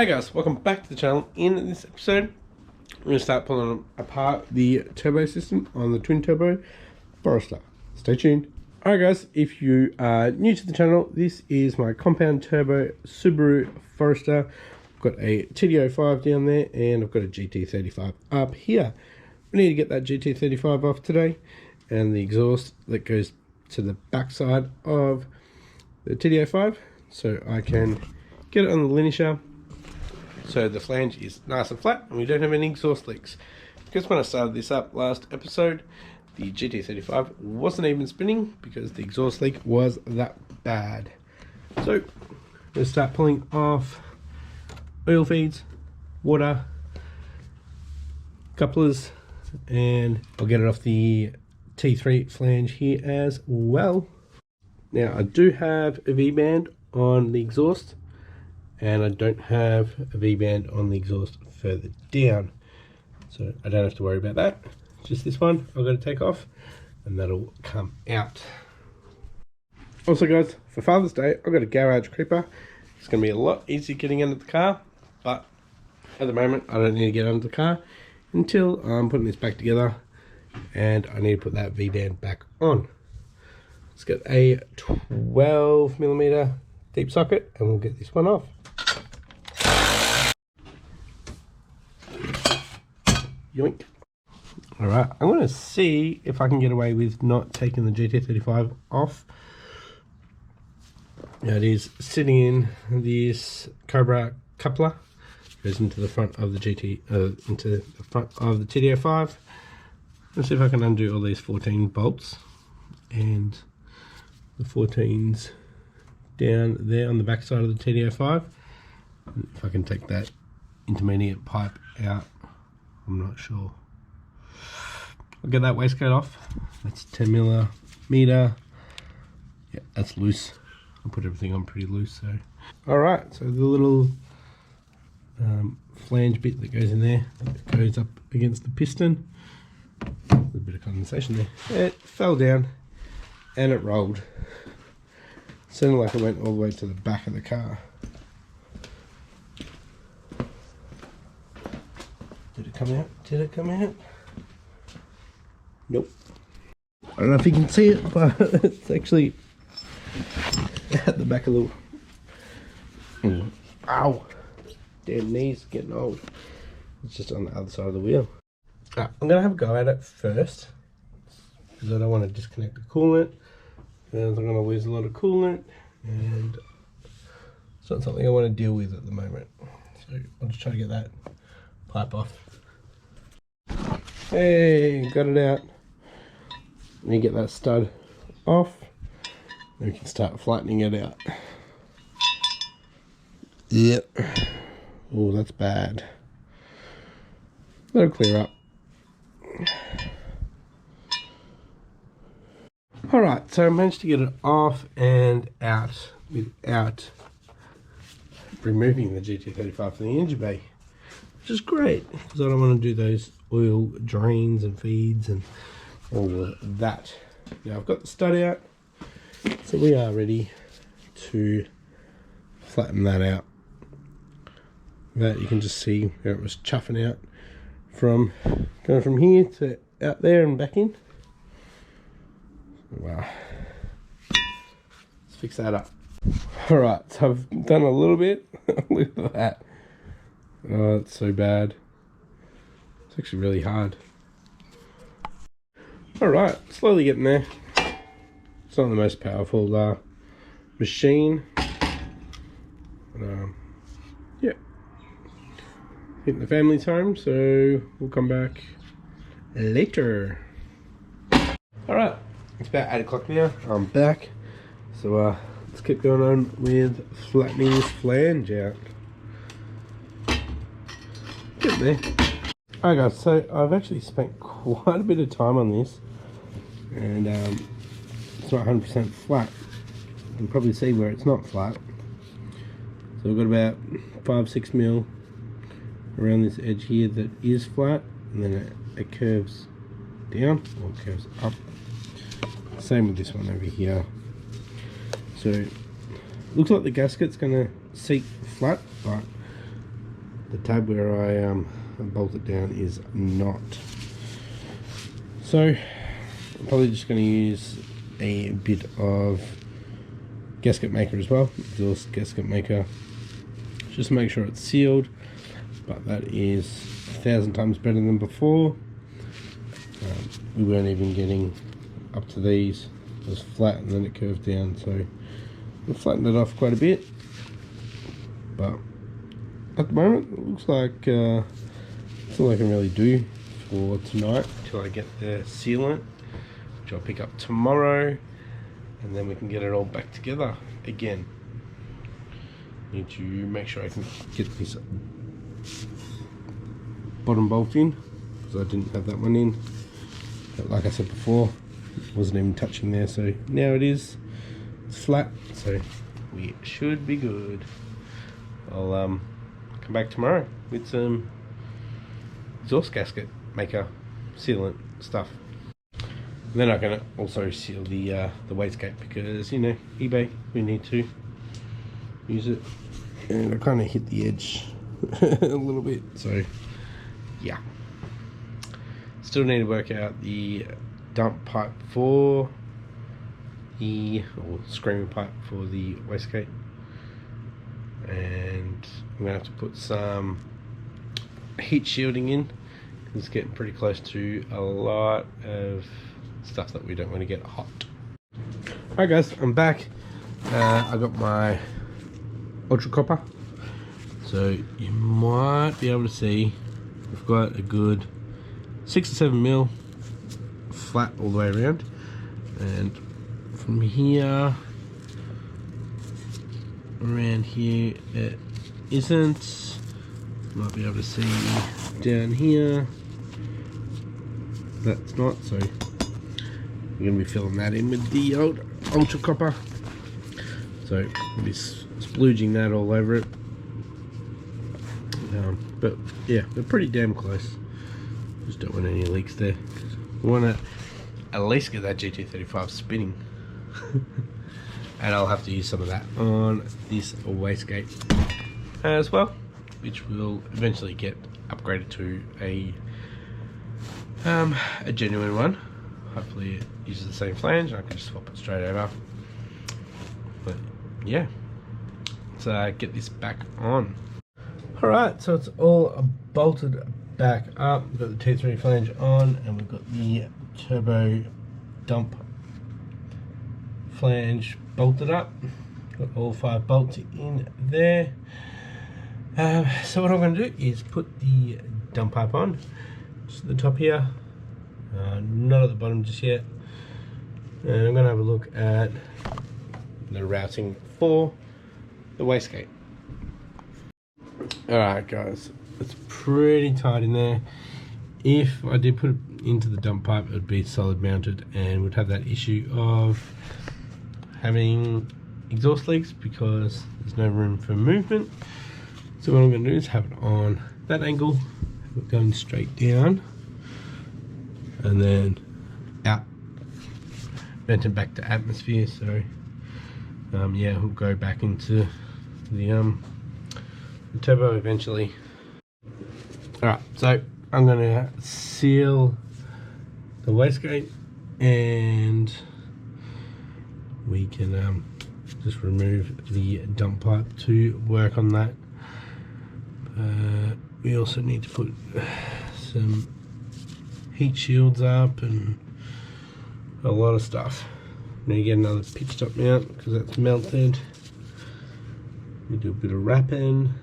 Hey guys, welcome back to the channel. In this episode, we're going to start pulling apart the turbo system on the twin turbo Forester. Stay tuned. Alright guys, if you are new to the channel, this is my compound turbo Subaru Forester. I've got a TD05 down there and I've got a GT35 up here. We need to get that GT35 off today, and the exhaust that goes to the back side of the TD05 so I can get it on the linisher. So the flange is nice and flat and we don't have any exhaust leaks. Because when I started this up last episode, the GT35 wasn't even spinning because the exhaust leak was that bad. So we'll start pulling off oil feeds, water, couplers, and I'll get it off the T3 flange here as well. Now I do have a V-band on the exhaust, and I don't have a V-band on the exhaust further down, so I don't have to worry about that. Just this one I've got to take off and that'll come out. Also guys, for Father's Day I've got a garage creeper. It's going to be a lot easier getting under the car, but at the moment I don't need to get under the car until I'm putting this back together and I need to put that V-band back on. Let's get a 12mm deep socket and we'll get this one off. Yoink. Alright, I'm going to see if I can get away with not taking the GT35 off. Now it is sitting in this Cobra coupler. Goes into the front of the into the front of the TD05. Let's see if I can undo all these 14 bolts and the 14s down there on the back side of the TD05. And if I can take that intermediate pipe out, I'm not sure. I'll get that waistcoat off. That's 10mm. Yeah, that's loose. I'll put everything on pretty loose. So, alright, so the little flange bit that goes in there, that goes up against the piston. A little bit of condensation there. It fell down and it rolled. Sounded like it went all the way to the back of the car. Did it come out? Did it come out? Nope. I don't know if you can see it, but it's actually at the back of the... Ow! Damn knees getting old. It's just on the other side of the wheel. I'm going to have a go at it first, because I don't want to disconnect the coolant. And I'm going to lose a lot of coolant, and it's not something I want to deal with at the moment. So I'll just try to get that pipe off. Hey, got it out. Let me get that stud off, then we can start flattening it out. Yep. Oh, that's bad. That'll clear up. Alright, so I managed to get it off and out without removing the GT35 from the engine bay, which is great because I don't want to do those oil drains and feeds and all of that. Now I've got the stud out, so we are ready to flatten that out. That you can just see where it was chuffing out from going from here to out there and back in. Wow. Let's fix that up. Alright, so I've done a little bit. Look at that. Oh, it's so bad. It's actually really hard. Alright, slowly getting there. It's not the most powerful machine. But, yeah. Hitting the family's home, so we'll come back later. Alright, it's about 8 o'clock now. I'm back. So let's keep going on with flattening this flange out. Getting there. Alright guys, so I've actually spent quite a bit of time on this, and it's not 100% flat. You can probably see where it's not flat. So we've got about 5-6 mil around this edge here that is flat, and then it curves down or curves up. Same with this one over here. So looks like the gasket's going to seat flat, but the tab where I bolt it down is not. So I'm probably just going to use a bit of gasket maker as well, exhaust gasket maker, just to make sure it's sealed, but that is 1,000 times better than before. We weren't even getting up to these. It was flat and then it curved down, so we flattened it off quite a bit, but at the moment it looks like that's all I can really do for tonight until I get the sealant, which I'll pick up tomorrow, and then we can get it all back together again. Need to make sure I can get this bottom bolt in, because I didn't have that one in, but like I said before, it wasn't even touching there, so now it is. It's flat, so we should be good. I'll come back tomorrow with some exhaust gasket maker sealant stuff. And then I'm gonna also seal the wastegate, because, you know, eBay, we need to use it, and I kind of hit the edge a little bit, so yeah. Still need to work out the dump pipe for the, or screaming pipe for the wastegate, and I'm gonna have to put some heat shielding in. It's getting pretty close to a lot of stuff that we don't want to get hot. Alright guys, I'm back. I got my Ultra Copper, so you might be able to see we've got a good 6 or 7 mil flat all the way around, and from here around here it isn't. Might be able to see down here that's not, so we're going to be filling that in with the old Ultra Copper, so we'll be splooging that all over it. But yeah, we're pretty damn close. Just don't want any leaks there. We want to at least get that GT35 spinning. And I'll have to use some of that on this wastegate as well, which will eventually get upgraded to a genuine one. Hopefully it uses the same flange and I can just swap it straight over. But yeah, let's get this back on. Alright, so it's all bolted back up. We've got the T3 flange on, and we've got the turbo dump flange bolted up. Got all 5 bolts in there. So what I'm going to do is put the dump pipe on, just at the top here, not at the bottom just yet, and I'm going to have a look at the routing for the wastegate. Alright guys, it's pretty tight in there. If I did put it into the dump pipe, it would be solid mounted and would have that issue of having exhaust leaks because there's no room for movement. So what I'm going to do is have it on that angle, have it going straight down, and then out, vented back to atmosphere. So yeah, we'll go back into the turbo eventually. Alright, so I'm going to seal the wastegate, and we can just remove the dump pipe to work on that. We also need to put some heat shields up and a lot of stuff. Need to get another pitch top mount because that's melted. We do a bit of wrapping.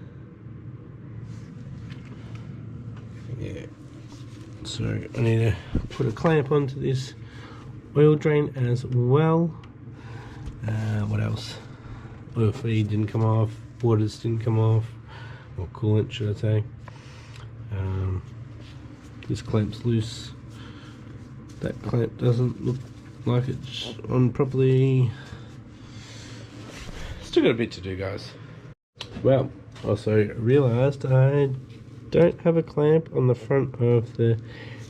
Yeah. So I need to put a clamp onto this oil drain as well. What else? Oil feed didn't come off, waters didn't come off, or coolant should I say. This clamp's loose. That clamp doesn't look like it's on properly. Still got a bit to do, guys. Well, also realised I don't have a clamp on the front of the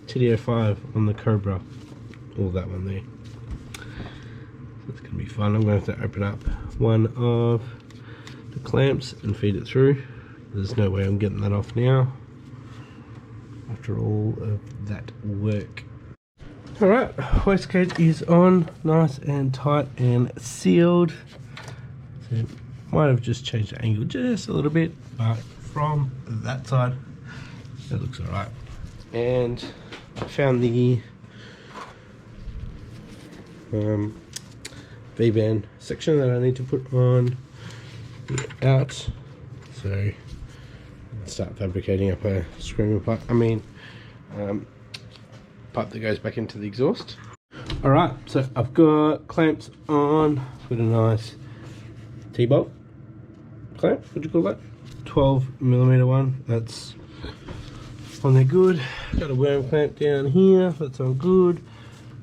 TD05 on the Cobra, or that one there. So it's going to be fun. I'm going to have to open up one of the clamps and feed it through. There's no way I'm getting that off now after all of that work. Alright, wastegate is on, nice and tight and sealed. So might have just changed the angle just a little bit, but from that side it looks alright. And I found the V-band section that I need to put on the out, so start fabricating up a screamer pipe. Pipe that goes back into the exhaust. Alright, so I've got clamps on with a nice T-bolt clamp, what do you call that? 12mm one, that's on there good. Got a worm clamp down here, that's on good.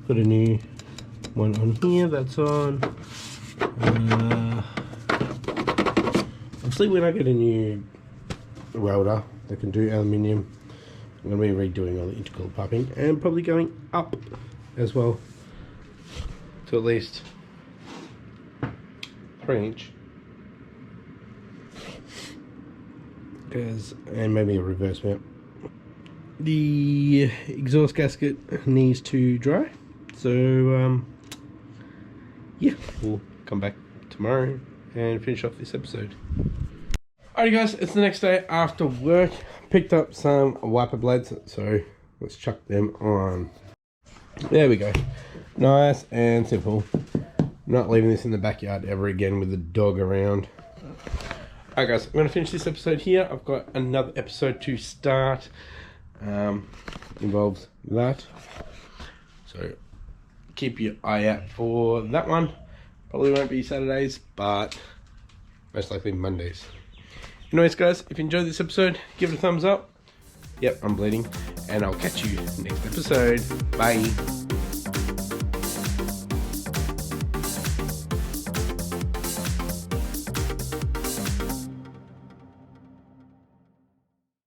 Got a new one on here, that's on. Obviously when I get a new welder that can do aluminium, I'm going to be redoing all the integral piping and probably going up as well to at least 3-inch, and maybe a reverse mount. The exhaust gasket needs to dry, so yeah, we'll come back tomorrow and finish off this episode. Alright guys, it's the next day after work. Picked up some wiper blades, so let's chuck them on. There we go. Nice and simple. Not leaving this in the backyard ever again with the dog around. Alright guys, I'm going to finish this episode here. I've got another episode to start. Involves that. So keep your eye out for that one. Probably won't be Saturdays, but most likely Mondays. Anyways guys, if you enjoyed this episode, give it a thumbs up. Yep, I'm bleeding. And I'll catch you next episode. Bye.